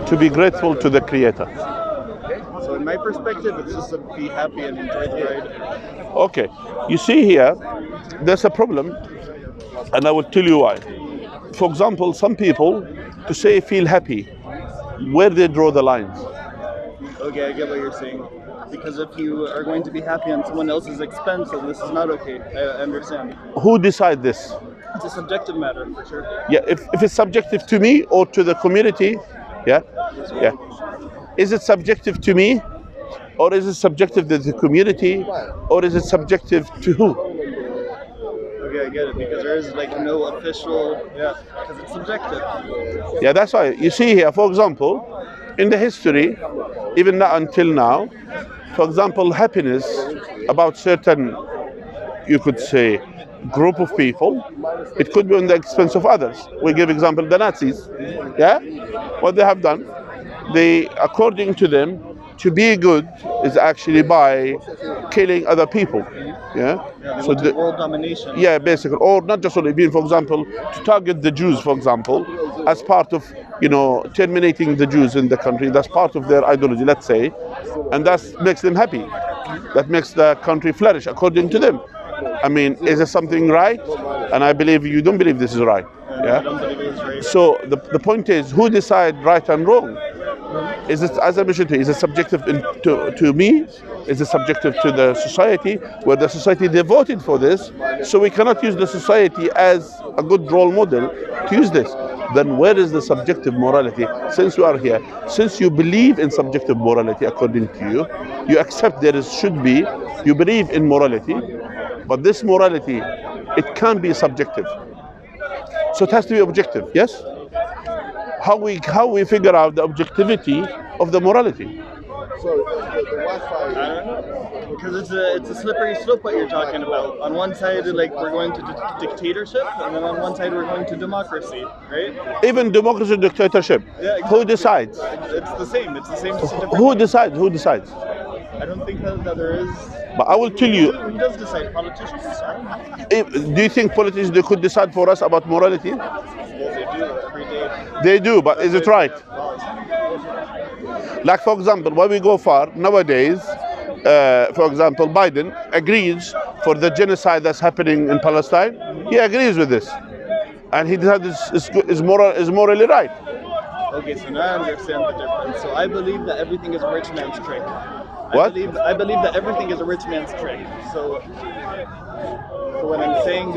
to be grateful to the Creator. So in my perspective, it's just to be happy and enjoy the ride. Okay, you see here, there's a problem, and I will tell you why. For example, some people, to say feel happy, where they draw the lines. Okay, I get what you're saying. Because if you are going to be happy on someone else's expense, then this is not okay. I understand. Who decide this? It's a subjective matter, for sure. Yeah, if it's subjective to me or to the community, yeah. Is it subjective to me, or is it subjective to the community, or is it subjective to who? Okay, I get it, because there is like no official, because it's subjective. Yeah, that's why. You see here, for example, in the history, even not until now, for example, happiness about certain, you could say, group of people, it could be on the expense of others. We give example, the Nazis, yeah? What they have done, they, according to them, to be good is actually by killing other people, yeah? So the world domination. Yeah, basically, or not just only being, for example, to target the Jews, for example, as part of, terminating the Jews in the country. That's part of their ideology, let's say, and that makes them happy. That makes the country flourish, according to them. I mean, is it something right? And I believe you don't believe this is right. Yeah. I don't believe it is right. So the point is, who decide right and wrong? Is it, as I mentioned to you, is it subjective to me? Is it subjective to the society? Where the society, they voted for this, so we cannot use the society as a good role model to use this. Then where is the subjective morality? Since we are here, since you believe in subjective morality, according to you, you accept should be, you believe in morality, but this morality, it can be subjective. So it has to be objective, yes? How we figure out the objectivity of the morality? I don't know, because it's a slippery slope what you're talking about. On one side, like, we're going to dictatorship, and then on one side we're going to democracy, right? Even democracy and dictatorship. Yeah, exactly. Who decides? It's the same. It's the same. Who decides? Who decides? I don't think that there is. But I will tell you. Who does decide? Politicians decide. Do you think politicians, they could decide for us about morality? Yes, they do every day. They do, but is it right? Like, for example, when we go far nowadays, for example, Biden agrees for the genocide that's happening in Palestine. He agrees with this, and he decides is morally right. Okay, so now I understand the difference. So I believe that everything is a rich man's trick. What? I believe that everything is a rich man's trick. So when I'm saying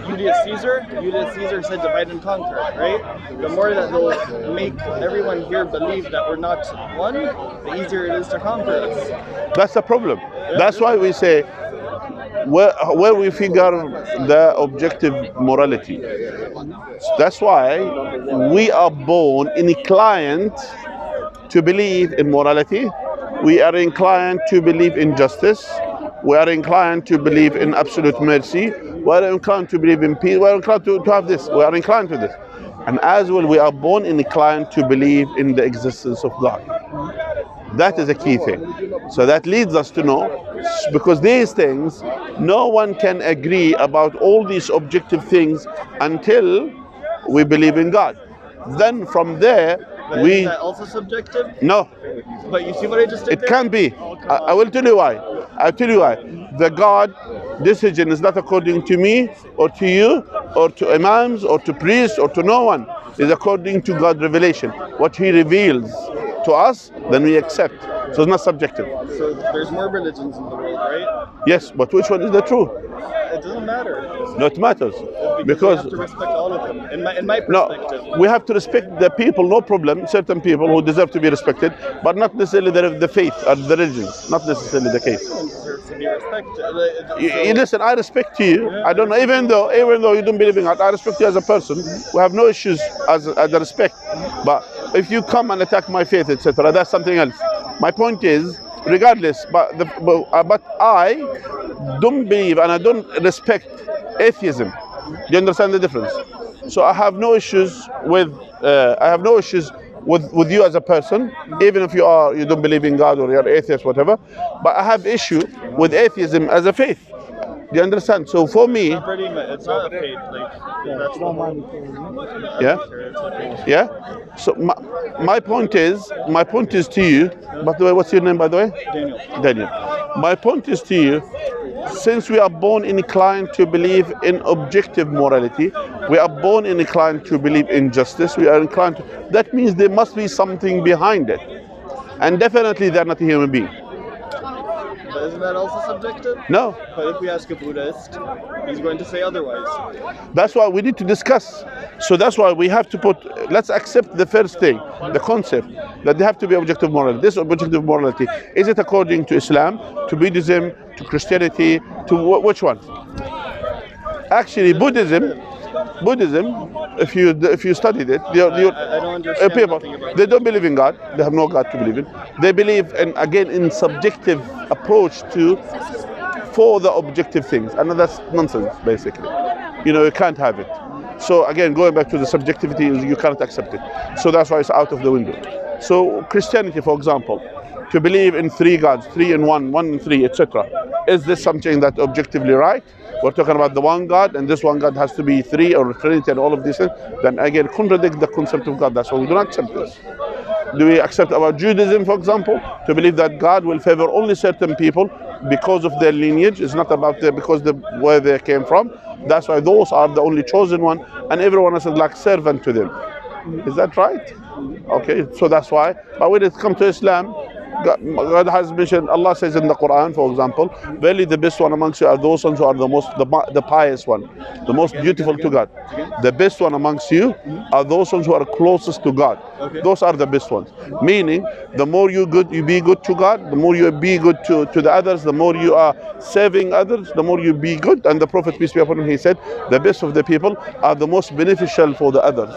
Julius Caesar said divide and conquer, right? The more that they'll make everyone here believe that we're not one, the easier it is to conquer us. That's the problem. That's why we say where we figure the objective morality. That's why we are born inclined to believe in morality. We are inclined to believe in justice. We are inclined to believe in absolute mercy. We are inclined to believe in peace. We are inclined to have this. We are inclined to this. And as well, we are born inclined to believe in the existence of God. That is a key thing. So that leads us to know, because these things, no one can agree about all these objective things until we believe in God. Then from there, But is that also subjective? No. But you see what I just did It can be. I will tell you why. I'll tell you why. The God decision is not according to me or to you or to imams or to priests or to no one. It's according to God's revelation. What He reveals to us, then we accept. So it's not subjective. So there's more religions in the world, right? Yes, but which one is the true? It doesn't matter. No, it matters. Because we have to respect all of them. In my perspective. No, we have to respect the people, no problem. Certain people who deserve to be respected, but not necessarily the faith or the religion. Not necessarily the case. Everyone deserves to be respected. You listen, I respect you. I don't know, even though you don't believe in God, I respect you as a person. We have no issues as a respect. But if you come and attack my faith, etc., that's something else. My point is, regardless, but I don't believe and I don't respect atheism. Do you understand the difference? So I have no issues with with you as a person, even if you don't believe in God or you're atheist, whatever. But I have issue with atheism as a faith. Do you understand? So for me, it's not a fate. Like that's the whole. yeah, yeah. So my point is to you. By the way, what's your name, by the way? Daniel. Daniel. My point is to you. Since we are born inclined to believe in objective morality, we are born inclined to believe in justice. We are inclined to. That means there must be something behind it, and definitely they're not a human being. But isn't that also subjective? No. But if we ask a Buddhist, he's going to say otherwise. That's why we need to discuss. So that's why we have to let's accept the first thing, the concept, that they have to be objective morality. This objective morality, is it according to Islam, to Buddhism, to Christianity, to which one? Actually, Buddhism, if you studied it, I don't understand people, they don't believe in God. They have no God to believe in. They believe in subjective approach for the objective things, and that's nonsense basically. You can't have it. So again, going back to the subjectivity, you cannot accept it. So that's why it's out of the window. So Christianity, for example, to believe in 3 gods, 3 in 1, 1 in 3, etc. Is this something that objectively right? We're talking about the one God, and this one God has to be 3 or Trinity and all of these things. Then again, contradict the concept of God. That's why we do not accept this. Do we accept about Judaism, for example, to believe that God will favor only certain people because of their lineage? It's not about where they came from. That's why those are the only chosen one, and everyone else is like servant to them. Is that right? Okay, so that's why. But when it comes to Islam, God has mentioned, Allah says in the Quran, for example, verily the best one amongst you are those ones who are the pious one, the most beautiful to God. The best one amongst you are those ones who are closest to God. Those are the best ones. Meaning, the more you be good to God, the more you be good to the others, the more you are serving others, the more you be good. And the Prophet, peace be upon him, he said, the best of the people are the most beneficial for the others.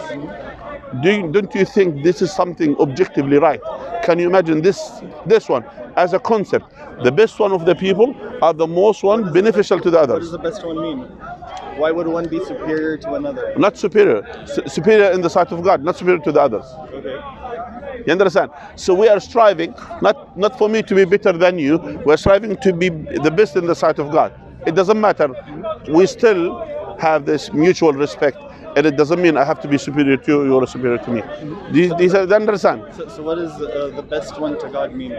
Don't you think this is something objectively right? Can you imagine this one as a concept? The best one of the people are the most one beneficial to the others. What does the best one mean? Why would one be superior to another? Not superior. Superior in the sight of God, not superior to the others. Okay. You understand? So we are striving, not for me to be better than you, we're striving to be the best in the sight of God. It doesn't matter. We still have this mutual respect. And it doesn't mean I have to be superior to you, you're superior to me. These are, understand? So what does the best one to God mean?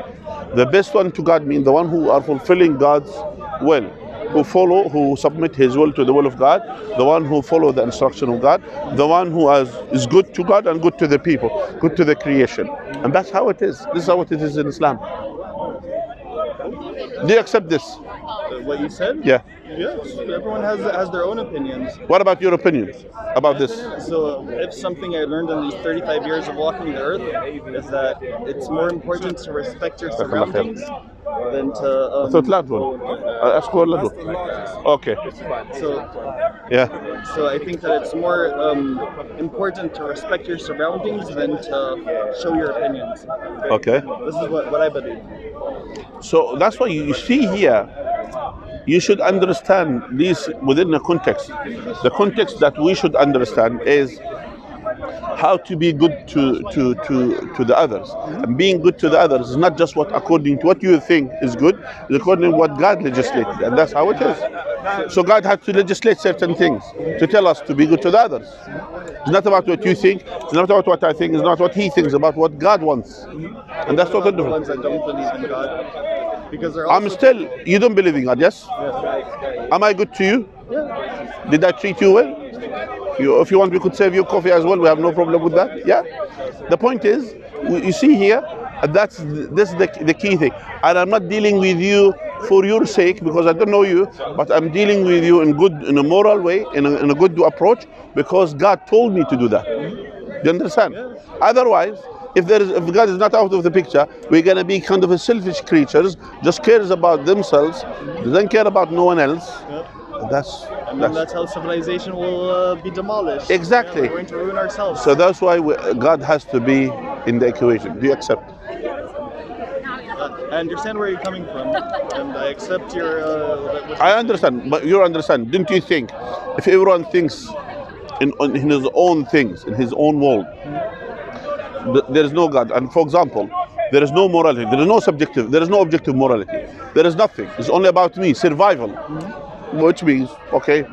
The best one to God means the one who are fulfilling God's will, who submit his will to the will of God, the one who follow the instruction of God, the one who is good to God and good to the people, good to the creation. And that's how it is. This is how it is in Islam. Do you accept this? What you said? Yeah. Yes, everyone has their own opinions. What about your opinion about this? So if something I learned in these 35 years of walking the earth is that it's more important to respect your surroundings than to... Okay. So I think that it's more important to respect your surroundings than to show your opinions. Okay. This is what I believe. So that's why you see here, you should understand these within the context. The context that we should understand is how to be good to the others. And being good to the others is not just according to what you think is good, it's according to what God legislated, and that's how it is. So God had to legislate certain things to tell us to be good to the others. It's not about what you think, it's not about what I think, it's not what he thinks, about what God wants. And that's totally different. The ones that don't believe in God, because they're also you don't believe in God, yes? Am I good to you? Yeah. Did I treat you well? If you want, we could serve you coffee as well. We have no problem with that. Yeah. The point is, you see here, this is the key thing. And I'm not dealing with you for your sake because I don't know you, but I'm dealing with you in a moral way, in a good approach, because God told me to do that. Do you understand? Otherwise, if God is not out of the picture, we're gonna be kind of a selfish creatures, just cares about themselves, doesn't care about no one else. That's how civilization will be demolished. Exactly. We're going to ruin ourselves. So that's why God has to be in the equation. Do you accept? I understand where you're coming from, and I accept your... I understand, but you understand. Didn't you think, if everyone thinks in his own things, in his own world, there is no God, and for example, there is no morality, there is no objective morality, there is nothing, it's only about me, survival. which means, okay,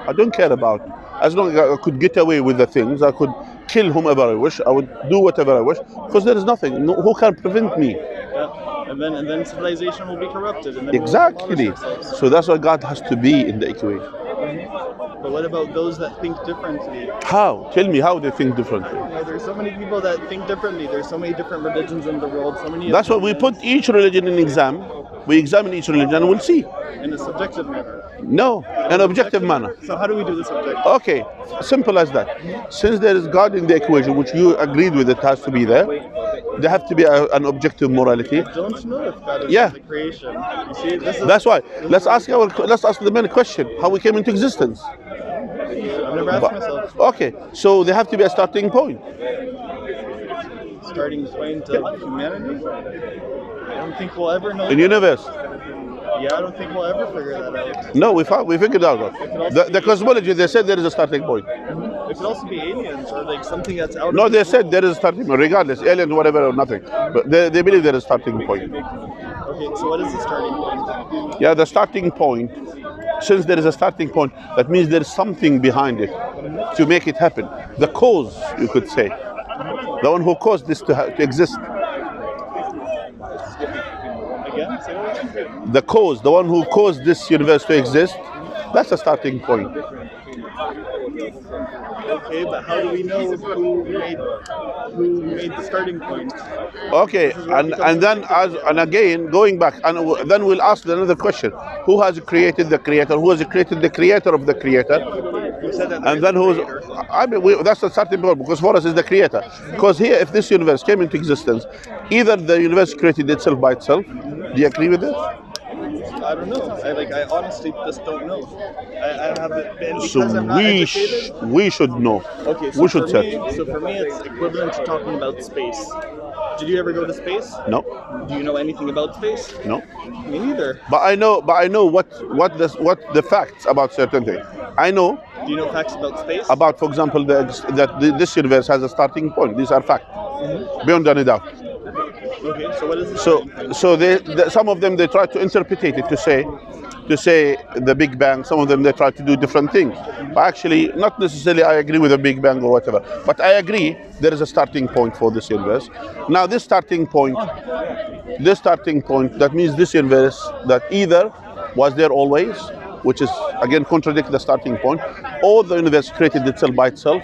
I don't care about. As long as I could get away with the things, I could kill whomever I wish, I would do whatever I wish, because there is nothing, no, who can prevent me? Yeah. And then civilization will be corrupted, and then Exactly. we'll demolish ourselves. So that's why God has to be in the equation. But what about those that think differently? How? Tell me how they think differently. You know, there's so many people that think differently. There's so many different religions in the world. So many. That's why we put each religion in exam. We examine each religion and we'll see. In a subjective manner. No, in an objective manner. So how do we do this objective? Okay, simple as that. Since there is God in the equation, which you agreed with, it has to be there. There have to be an objective morality. I don't know if God is Yeah. the creation. You see, this is, That's why. Let's ask the main question: how we came into existence. I've never asked myself. Okay, so there have to be a starting point. Starting point of humanity. I don't think we'll ever know. In universe. Yeah, I don't think we'll ever figure that out. No, we figured out. The cosmology, they said there is a starting point. It could also be aliens or like something that's out. No, of they this said world. there is a starting point, regardless, aliens, whatever, or nothing. But they believe there is a starting point. Okay, so what is the starting point? Yeah, the starting point, since there is a starting point, that means there is something behind it to make it happen. The cause, you could say. The one who caused this to exist. Again, say that again. The cause, the one who caused this universe to exist, that's a starting point. Okay, but how do we know who made the starting point? Okay, and then and again going back, and then we'll ask another question: who has created the creator? Who has created the creator of the creator? You said that And then who's? I mean, that's the starting point, because for us is the creator. Because here, if this universe came into existence, either the universe created itself by itself. Do you agree with this? I don't know. I honestly just don't know. I haven't been because So I'm not educated. we should know. Okay, so We should for search. me, so for me, it's equivalent to talking about space. Did you ever go to space? No, Do you know anything about space? no. Me neither. But I know what the facts about certain things. I know Do you know facts about space? about, for example, this universe has a starting point. These are facts, beyond any doubt. Okay, so what is this? So some of them they try to interpret it to say the Big Bang. Some of them they try to do different things. But actually, not necessarily I agree with the Big Bang or whatever. But I agree there is a starting point for this universe. Now this starting point, that means this universe that either was there always, which is again contradict the starting point, or the universe created itself by itself,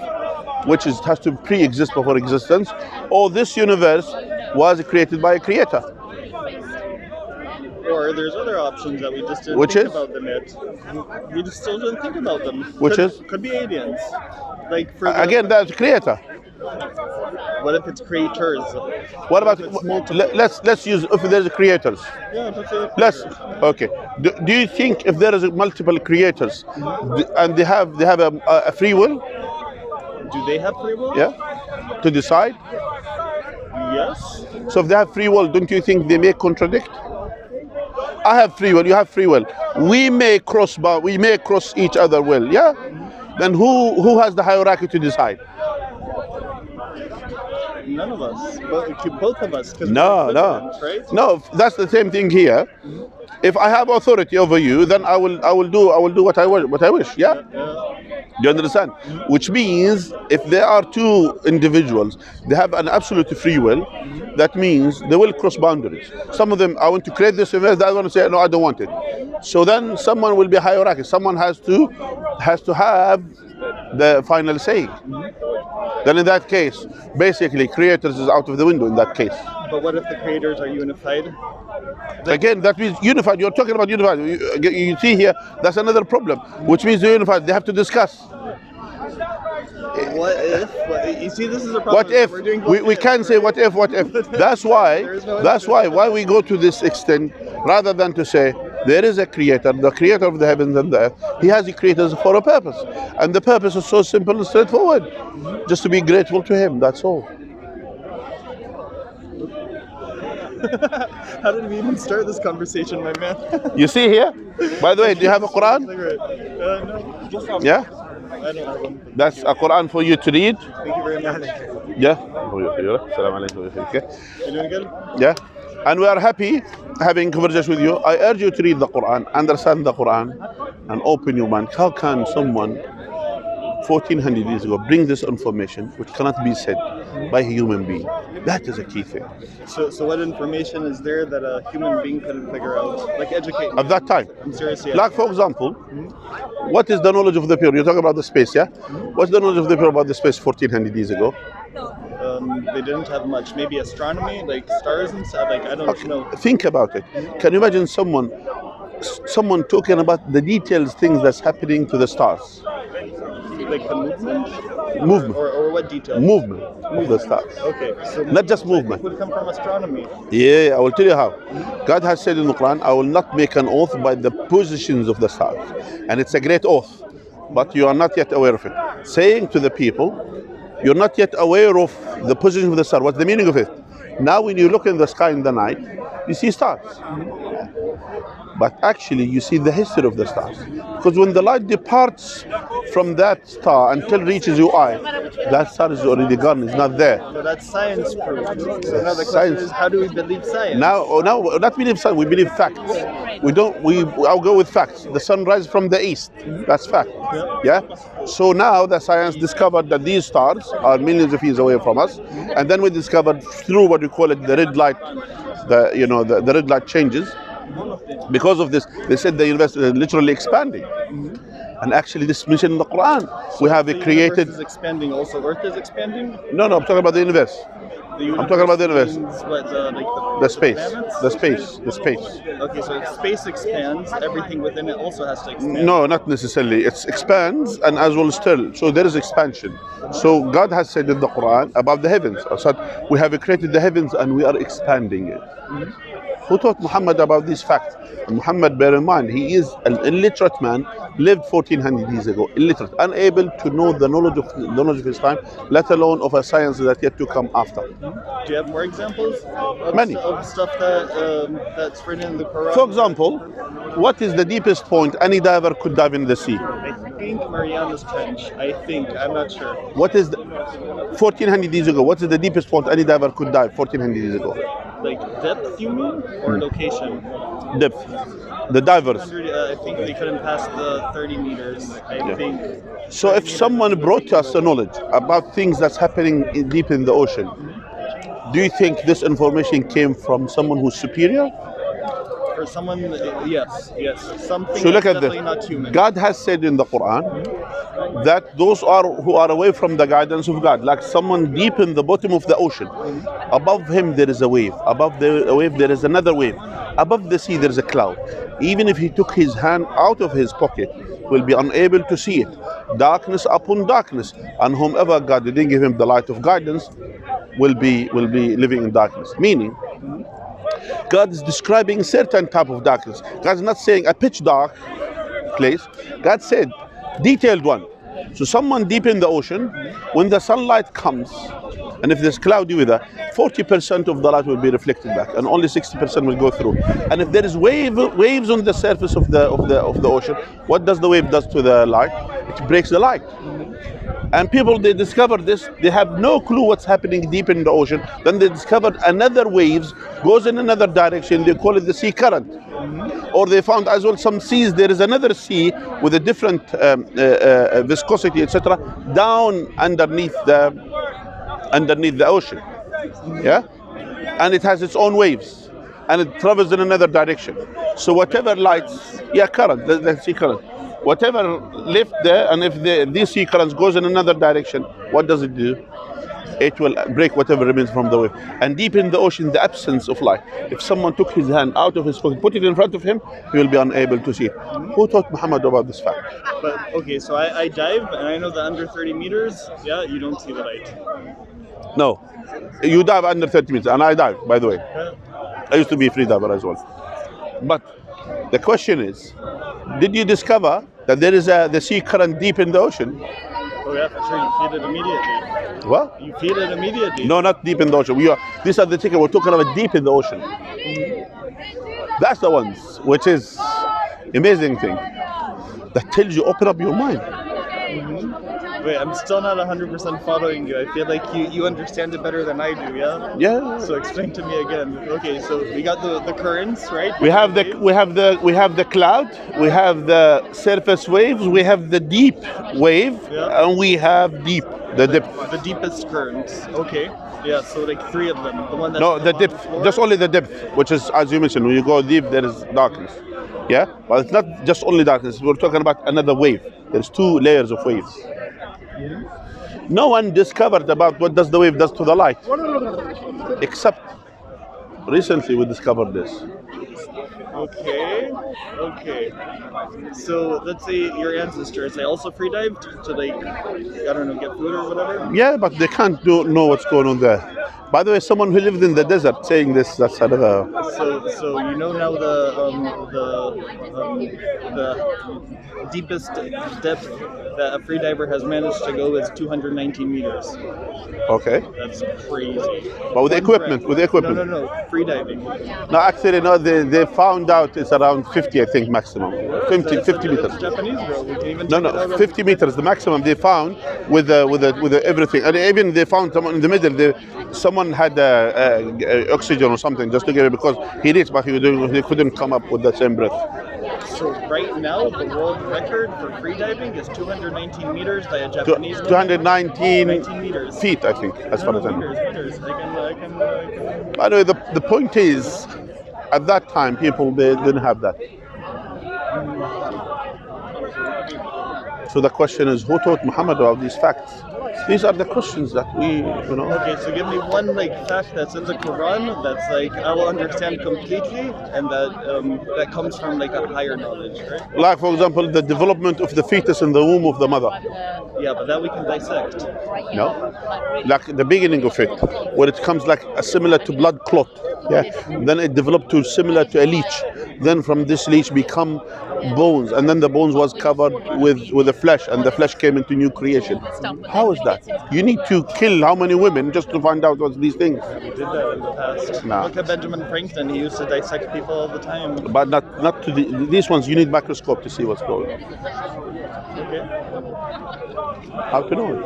which has to pre-exist before existence, or this universe was created by a creator. Or there's other options that we just didn't Which think is? about them yet. We just still didn't think about them. Which is? Could be aliens. Like for the, Again, that's creator. what if it's creators? What about If it's multiple. let's use if there's creators. Yeah, let's say Let's okay. Do you think if there is multiple creators and they have a free will, Do they have free will? yeah, to decide? Yes. So if they have free will, don't you think they may contradict? I have free will, you have free will. We may cross each other will, yeah? Then who has the hierarchy to decide? None of us. Both of us. 'Cause No, we're no. equivalent, right? No, that's the same thing here. If I have authority over you, then I will do what I wish, yeah? Do you understand? Which means if there are two individuals, they have an absolute free will, that means they will cross boundaries. Some of them, I want to create this event, the other one will say, no, I don't want it. So then someone will be hierarchy. Someone has to have the final say. Then in that case, basically creators is out of the window in that case. But what if the creators are unified? Again, that means unified. You're talking about unified. You see here, that's another problem, which means they're unified. They have to discuss. What if? You see, this is a problem. What if? We're doing We can't say what if. That's why we go to this extent rather than to say there is a creator, the creator of the heavens and the earth. He has created us for a purpose. And the purpose is so simple and straightforward. Just to be grateful to him, that's all. How did we even start this conversation, my man? You see here? By the way, do you have a Quran? No, just on. Yeah? I don't have one. That's a Quran for you to read? Thank you very much. Yeah? Assalamu alaikum. You doing good? Yeah? And we are happy having conversation with you. I urge you to read the Quran, understand the Quran, and open your mind. How can someone 1400 years ago bring this information which cannot be said by a human being? That is a key thing. So what information is there that a human being couldn't figure out? Like educate me. At that time. I'm serious, yeah. Like, for example, what is the knowledge of the people? You're talking about the space, yeah? What's the knowledge of the people about the space 1400 years ago? They didn't have much. Maybe astronomy, like stars and stuff. Like I don't know. Think about it. Can you imagine someone talking about the details, things that's happening to the stars? Like the movement? Movement. Or what detail? Movement of the stars. Okay. So Not just movement. would come from astronomy. Yeah, I will tell you how. God has said in the Quran, I will not make an oath by the positions of the stars. And it's a great oath, but you are not yet aware of it. Saying to the people, you're not yet aware of the position of the star. What's the meaning of it? Now when you look in the sky in the night, you see stars. But actually you see the history of the stars. Because when the light departs from that star until it reaches your eye, that star is already gone, it's not there. So that's science proof. So now the question Science. is, how do we believe science? Now, not believe science, we believe facts. I'll go with facts. The sun rises from the east. That's fact. Yeah? So now the science discovered that these stars are millions of years away from us. And then we discovered through what we call it the red light, the red light changes. Because of this, they said the universe is literally expanding. And actually this mentioned in the Quran. We have the created... universe is expanding also. Earth is expanding? No, I'm talking about the universe. I'm talking about the universe. Means what, The space. planets? The space. The space. Okay, so if space expands, everything within it also has to expand. No, not necessarily. It expands and as well still. So there is expansion. So God has said in the Quran about the heavens. I said, we have created the heavens and we are expanding it. Who taught Muhammad about these facts? And Muhammad, bear in mind, he is an illiterate man, lived 1400 years ago, illiterate, unable to know the knowledge of his time, let alone of a science that yet to come after. Do you have more examples of, Many. Of stuff that's written in the Quran? For example, what is the deepest point any diver could dive in the sea? I think Mariana's Trench. I'm not sure. What is 1400 years ago? What is the deepest point any diver could dive 1400 years ago? Like depth, you mean, or location? Depth. The divers. I think they couldn't pass the 30 meters. I think. So if someone brought us a knowledge about things that's happening deep in the ocean, do you think this information came from someone who's superior? For someone, yes. Something So look that's at this. definitely not human. God has said in the Quran that those who are away from the guidance of God, like someone deep in the bottom of the ocean, above him there is a wave, above the wave there is another wave, above the sea there is a cloud. Even if he took his hand out of his pocket, will be unable to see it. Darkness upon darkness, and whomever God didn't give him the light of guidance will be living in darkness. Meaning, God is describing certain type of darkness. God is not saying a pitch dark place. God said detailed one. So someone deep in the ocean, when the sunlight comes, and if there's cloudy weather, 40% of the light will be reflected back, and only 60% will go through. And if there is waves on the surface of the ocean, what does the wave does to the light? It breaks the light. And people, they discover this, they have no clue what's happening deep in the ocean. Then they discovered another waves goes in another direction. They call it the sea current. Or they found as well some seas, there is another sea with a different viscosity, etc., down underneath the ocean. Yeah, and it has its own waves, and it travels in another direction. So whatever lights, current, the sea current. Whatever left there, and if this sea current goes in another direction, what does it do? It will break whatever remains from the wave. And deep in the ocean, the absence of light. If someone took his hand out of his pocket, put it in front of him, he will be unable to see it. Who taught Muhammad about this fact? But okay, so I dive, and I know that under 30 meters, you don't see the light. No, you dive under 30 meters, and I dive, by the way. I used to be a free diver as well. But the question is, did you discover that there is the sea current deep in the ocean? Oh yeah, for sure. You feed it immediately. What? You feed it immediately. No, not deep in the ocean. These are the tickets we're talking about deep in the ocean. That's the ones, which is amazing thing that tells you, open up your mind. Wait, I'm still not 100% following you. I feel like you understand it better than I do, yeah? Yeah. So explain to me again. Okay, so we got the currents, right? We have the cloud, we have the surface waves, we have the deep wave, Yeah. and we have deep, the depth. The deepest currents. Okay. Yeah, so like 3 of them. The one that's No, on the bottom depth, floor? just only the depth, which is, as you mentioned, when you go deep, there is darkness. Yeah, but it's not just only darkness. We're talking about another wave. There's 2 layers of waves. No one discovered about what does the wave does to the light, except recently we discovered this. Okay. Okay. So let's say your ancestors, they also free dived to like, I don't know, get food or whatever? Yeah, but they can't know what's going on there. By the way, someone who lived in the desert saying this, that's another. So you know now the deepest depth that a freediver has managed to go is 219 meters. Okay. That's crazy. But with One equipment, breath. with equipment. No. Freediving. No, actually, no, they found out it's around 50, I think, maximum. 50 meters. It's Japanese, bro. We can even No, check it out no, on- 50 meters, the maximum they found with everything. And even they found someone in the middle, someone had oxygen or something just to give it because he reached, but he couldn't come up with the same breath. So right now, the world record for freediving is 219 meters by a Japanese woman. 219 19 meters. feet, I think, as far as I know. Meters. I can. By the way, the point is, at that time, people they didn't have that. So the question is, who taught Muhammad about these facts? These are the questions that Okay, so give me one like fact that's in the Quran that's like I will understand completely, and that comes from like a higher knowledge, right? Like, for example, the development of the fetus in the womb of the mother. Yeah, but that we can dissect. No? Like the beginning of it, where it comes like similar to blood clot. Yeah. Then it developed to similar to a leech. Then from this leech become bones, and then the bones was covered with the flesh, and the flesh came into new creation. How is that? You need to kill how many women just to find out what's these things? We did that in the past. Nah. Look at Benjamin Franklin. He used to dissect people all the time. But not to these ones. You need microscope to see what's going on. Okay. How to know it?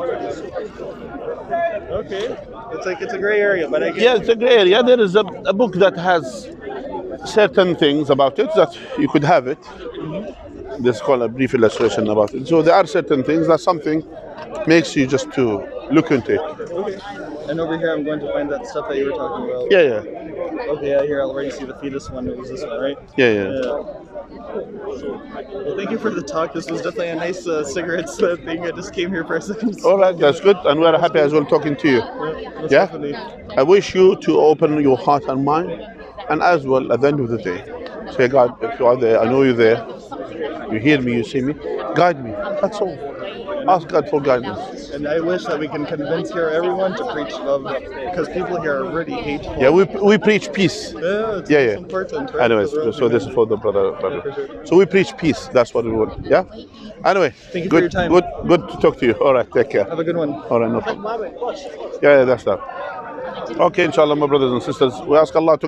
Okay. It's a gray area, but I get Yeah, it's a gray area. There is a book that has certain things about it that you could have it. This is called a brief illustration about it. So there are certain things that something makes you just to look into it. Okay. And over here, I'm going to find that stuff that you were talking about. Yeah. Okay, yeah, here I already see the fetus one. It was this one, right? Yeah. Well, thank you for the talk. This was definitely a nice cigarettes thing. I just came here for a second. All right, that's good, and we're happy as well talking to you. Most Yeah? definitely. I wish you to open your heart and mind, and as well, at the end of the day, say, God, if you are there, I know you're there, you hear me, you see me, guide me. That's all. Ask God for guidance. And I wish that we can convince here everyone to preach love, because people here are really hateful. Yeah, we preach peace. Yeah, it's Yeah. important. Right? Anyways, Because we're all so this is for the brother. So we preach peace. That's what we want. Yeah. Anyway, Thank you good, for your time. Good to talk to you. All right, take care. Have a good one. All right, no problem. Yeah, that's that. Okay, inshallah, my brothers and sisters, we ask Allah to